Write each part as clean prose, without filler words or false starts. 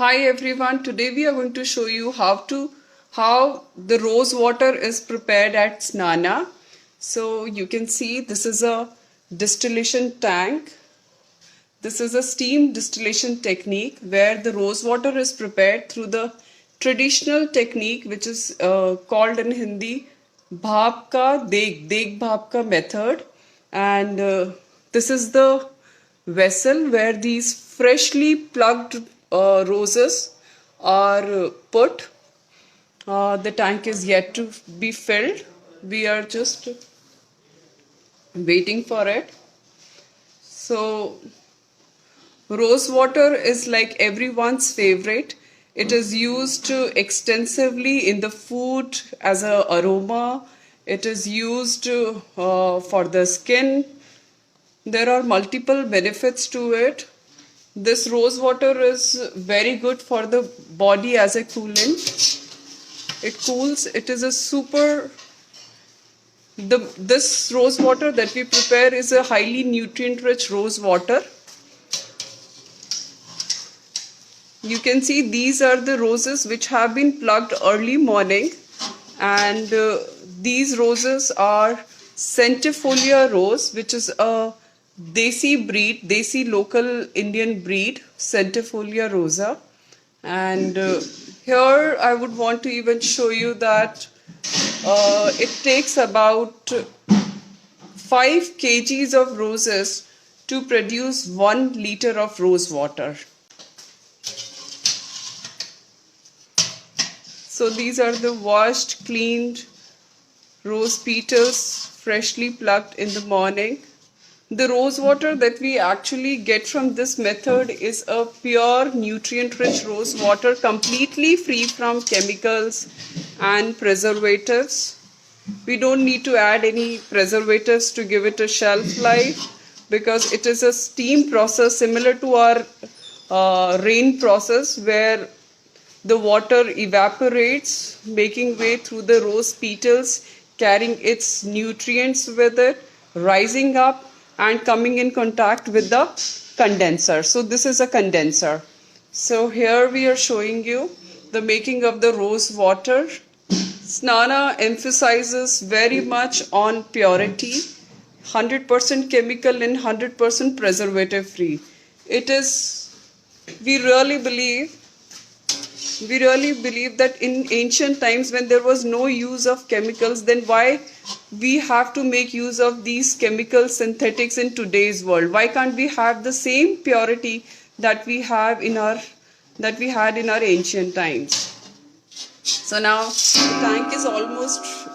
Hi everyone, today we are going to show you how the rose water is prepared at Snana. So you can see this is a distillation tank. This is a steam distillation technique where the rose water is prepared through the traditional technique which is called in Hindi bhap ka deg bhap ka method, and this is the vessel where these freshly plucked roses are put. The tank is yet to be filled. We are just waiting for it. So rose water is like everyone's favorite. It is used extensively in the food as a aroma. It is used for the skin. There are multiple benefits to it. This rose water is very good for the body as a coolant. It cools. It is a this rose water that we prepare is a highly nutrient rich rose water. You can see these are the roses which have been plucked early morning, and these roses are centifolia rose, which is a desi local Indian breed, centifolia rosa. And here I would want to even show you that it takes about 5 kgs of roses to produce 1 liter of rose water. So these are the washed, cleaned rose petals, freshly plucked in the morning. The rose water that we actually get from this method is a pure nutrient-rich rose water, completely free from chemicals and preservatives. We don't need to add any preservatives to give it a shelf life because it is a steam process similar to our rain process, where the water evaporates, making way through the rose petals, carrying its nutrients with it, rising up and coming in contact with the condenser. So this is a condenser. So here we are showing you the making of the rose water. Snana emphasizes very much on purity, 100% chemical and 100% preservative free. We really believe that in ancient times, when there was no use of chemicals, then why we have to make use of these chemical synthetics in today's world? Why can't we have the same purity that we had in our ancient times? So now the tank is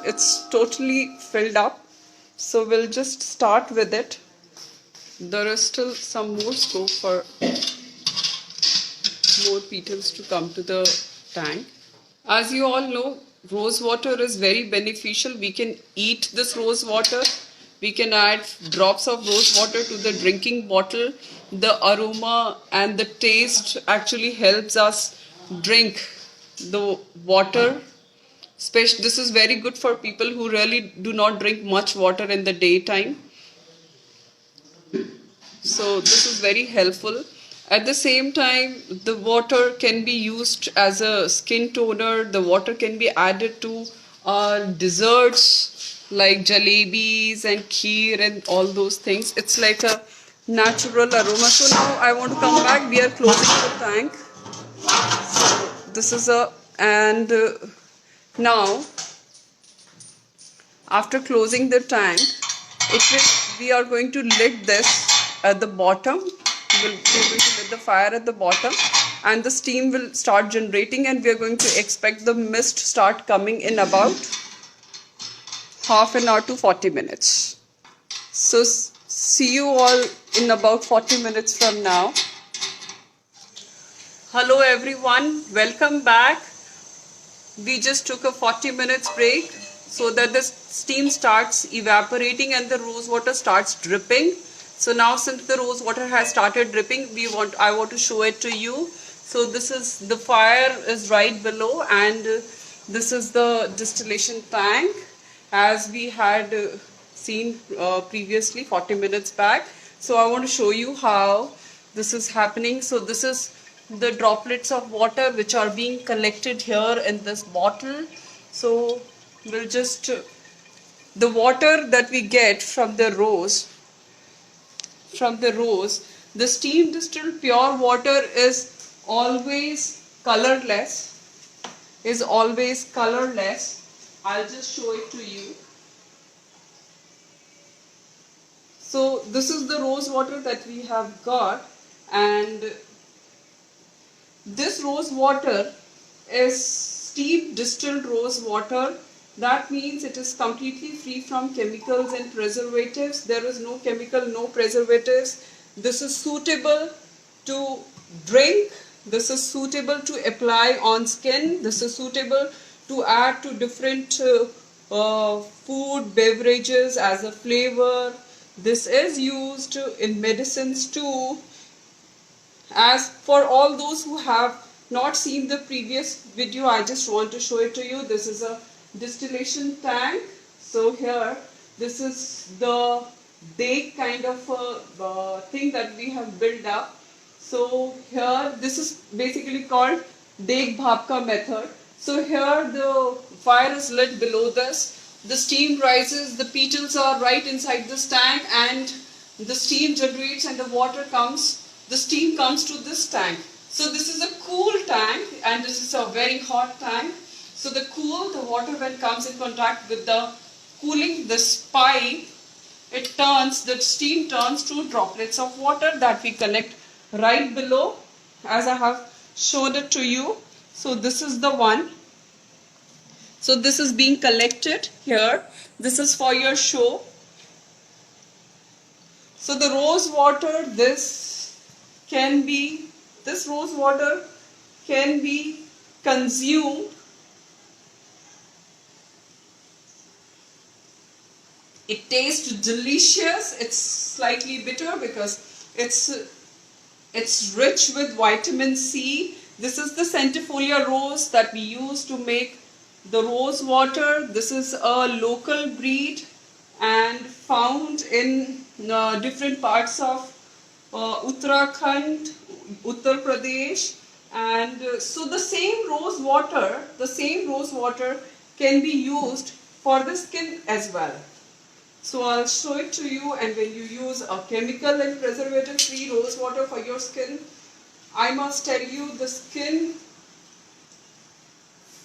it's totally filled up. So we'll just start with it. There is still some more scope for more petals to come to the tank. As you all know, rose water is very beneficial. We can eat this rose water. We can add drops of rose water to the drinking bottle. The aroma and the taste actually helps us drink the water. This is very good for people who really do not drink much water in the daytime. So this is very helpful. At the same time, the water can be used as a skin toner. The water can be added to desserts like jalebis and kheer and all those things. It's like a natural aroma. So now I want to come back. We are closing the tank. So this is now after closing the tank, we are going to lit this at the bottom. We're going to lit the fire at the bottom, and the steam will start generating, and we are going to expect the mist start coming in about half an hour to 40 minutes. So see you all in about 40 minutes from now. Hello everyone, welcome back. We just took a 40 minutes break so that the steam starts evaporating and the rose water starts dripping. So now, since the rose water has started dripping, I want to show it to you. So this is, the fire is right below, and this is the distillation tank as we had seen previously 40 minutes back. So I want to show you how this is happening. So this is the droplets of water which are being collected here in this bottle. So we'll just the water that we get from the rose, the steam distilled pure water is always colorless. I'll just show it to you. So this is the rose water that we have got, and this rose water is steam distilled rose water. That means it is completely free from chemicals and preservatives. There is no chemical, no preservatives. This is suitable to drink. This is suitable to apply on skin. This is suitable to add to different food, beverages as a flavor. This is used in medicines too. As for all those who have not seen the previous video, I just want to show it to you. This is a distillation tank. So here, this is the deg kind of a thing that we have built up. So here, this is basically called deg bhapka method. So here the fire is lit below this. The steam rises, the petals are right inside this tank, and the steam generates and the water comes. The steam comes to this tank. So this is a cool tank, and this is a very hot tank. So the water when comes in contact with the cooling, this pipe, the steam turns to droplets of water that we collect right below, as I have showed it to you. So this is the one. So this is being collected here. This is for your show. So the rose water, this rose water can be consumed. It tastes delicious. It's slightly bitter because it's rich with vitamin C. This is the centifolia rose that we use to make the rose water. This is a local breed and found in different parts of Uttarakhand, Uttar Pradesh, and so the same rose water can be used for the skin as well. So I'll show it to you, and when you use a chemical and preservative free rose water for your skin, I must tell you the skin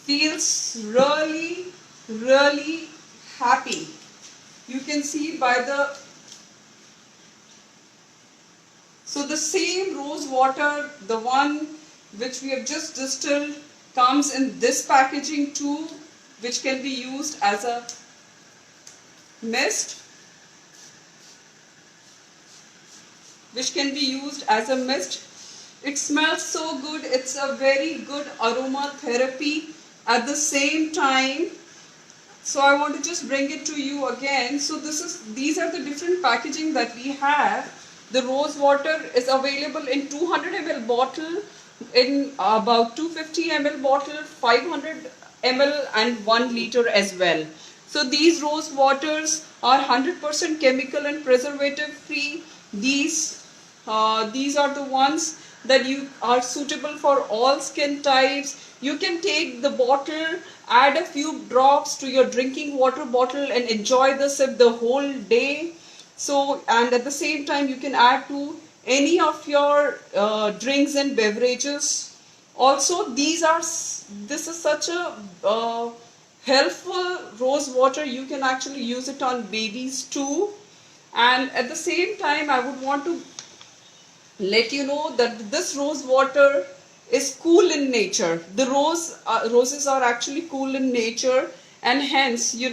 feels really, really happy. You can see by the so the same rose water, the one which we have just distilled, comes in this packaging too, which can be used as a mist. It smells so good. It's a very good aromatherapy at the same time. So I want to just bring it to you again. So these are the different packaging that we have. The rose water is available in 200 ml bottle, in about 250 ml bottle, 500 ml and 1 liter as well. So these rose waters are 100% chemical and preservative free. These are the ones that are suitable for all skin types. You can take the bottle, add a few drops to your drinking water bottle and enjoy the sip the whole day. So, and at the same time you can add to any of your drinks and beverages. Also, this is such a helpful rose water. You can actually use it on babies too. And at the same time, I would want to let you know that this rose water is cool in nature. The roses are actually cool in nature, and hence, you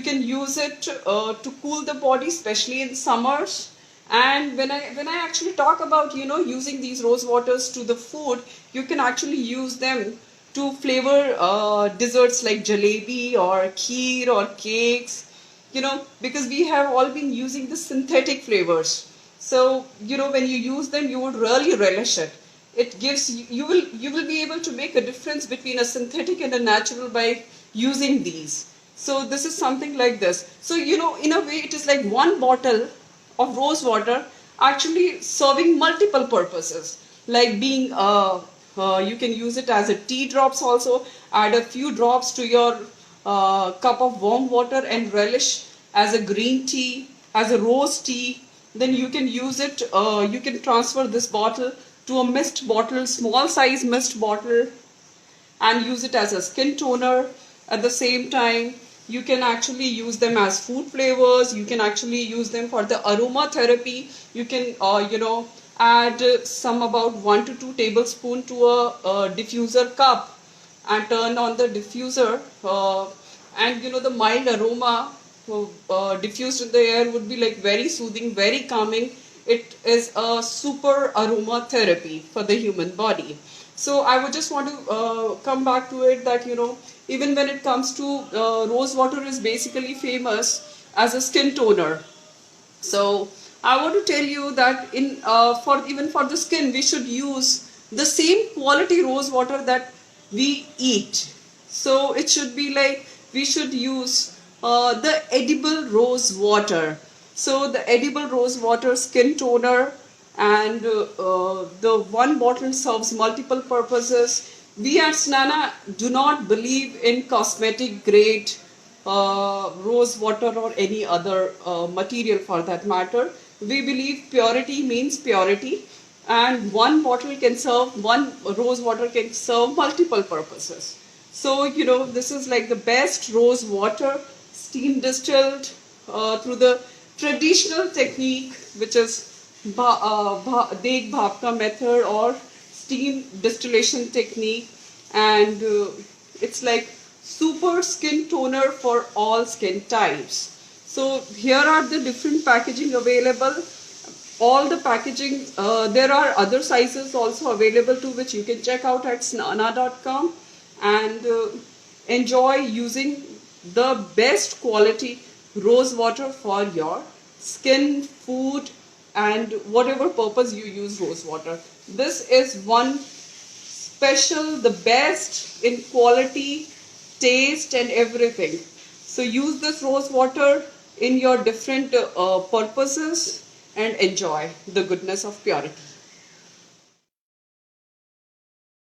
can use it to cool the body, especially in summers. And when I actually talk about using these rose waters to the food, you can actually use them to flavor desserts like jalebi or kheer or cakes, because we have all been using the synthetic flavors. So when you use them, you would really relish it. It gives you will be able to make a difference between a synthetic and a natural by using these. So this is something like this. So in a way, it is like one bottle of rose water actually serving multiple purposes. like being you can use it as a tea drops also. Add a few drops to your cup of warm water and relish as a green tea, as a rose tea. Then you can use it, you can transfer this bottle to a mist bottle, small size mist bottle, and use it as a skin toner. At the same time, you can actually use them as food flavors. You can actually use them for the aromatherapy. You can add some about 1 to 2 tablespoon to a diffuser cup and turn on the diffuser, and the mild aroma diffused in the air would be like very soothing, very calming. It is a super aromatherapy for the human body. So I would just want to come back to it that even when it comes to rose water is basically famous as a skin toner. So I want to tell you that in for even for the skin, we should use the same quality rose water that we eat. So it should be like we should use the edible rose water. So the edible rose water skin toner, and the one bottle serves multiple purposes. We at Snana do not believe in cosmetic grade rose water or any other material for that matter. We believe purity means purity, and one bottle can serve, one rose water can serve multiple purposes. So, this is like the best rose water, steam distilled through the traditional technique, which is Deg Bhapka method or steam distillation technique, and it's like super skin toner for all skin types. So here are the different packaging available. All the packaging, there are other sizes also available too, which you can check out at snana.com, and enjoy using the best quality rose water for your skin, food, and whatever purpose you use rose water. This is one special, the best in quality, taste, and everything. So use this rose water in your different purposes and enjoy the goodness of purity.